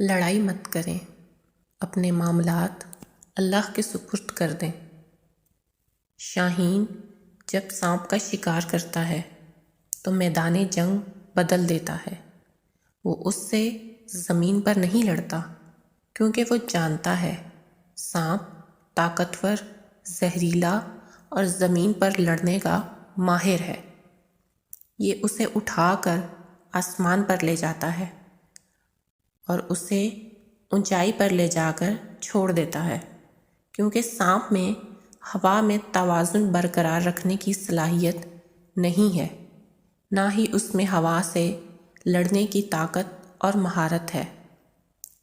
لڑائی مت کریں، اپنے معاملات اللہ کے سپرد کر دیں۔ شاہین جب سانپ کا شکار کرتا ہے تو میدان جنگ بدل دیتا ہے۔ وہ اس سے زمین پر نہیں لڑتا، کیونکہ وہ جانتا ہے سانپ طاقتور، زہریلا اور زمین پر لڑنے کا ماہر ہے۔ یہ اسے اٹھا کر آسمان پر لے جاتا ہے اور اسے اونچائی پر لے جا کر چھوڑ دیتا ہے، کیونکہ سانپ میں ہوا میں توازن برقرار رکھنے کی صلاحیت نہیں ہے، نہ ہی اس میں ہوا سے لڑنے کی طاقت اور مہارت ہے۔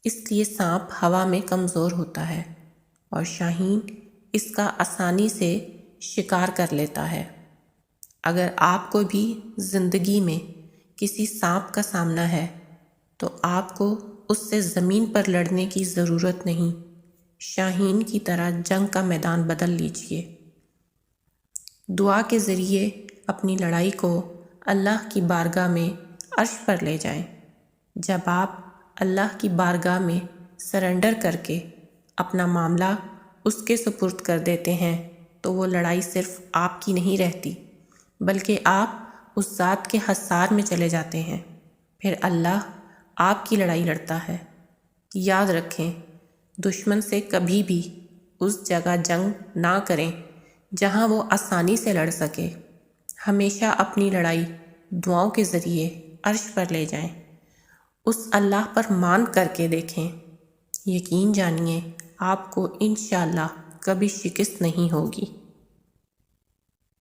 اس لیے سانپ ہوا میں کمزور ہوتا ہے اور شاہین اس کا آسانی سے شکار کر لیتا ہے۔ اگر آپ کو بھی زندگی میں کسی سانپ کا سامنا ہے تو آپ کو اس سے زمین پر لڑنے کی ضرورت نہیں، شاہین کی طرح جنگ کا میدان بدل لیجئے۔ دعا کے ذریعے اپنی لڑائی کو اللہ کی بارگاہ میں عرش پر لے جائیں۔ جب آپ اللہ کی بارگاہ میں سرنڈر کر کے اپنا معاملہ اس کے سپرد کر دیتے ہیں تو وہ لڑائی صرف آپ کی نہیں رہتی، بلکہ آپ اس ذات کے حصار میں چلے جاتے ہیں۔ پھر اللہ آپ کی لڑائی لڑتا ہے۔ یاد رکھیں، دشمن سے کبھی بھی اس جگہ جنگ نہ کریں جہاں وہ آسانی سے لڑ سکے۔ ہمیشہ اپنی لڑائی دعاؤں کے ذریعے عرش پر لے جائیں۔ اس اللہ پر مان کر کے دیکھیں، یقین جانیے آپ کو انشاءاللہ کبھی شکست نہیں ہوگی۔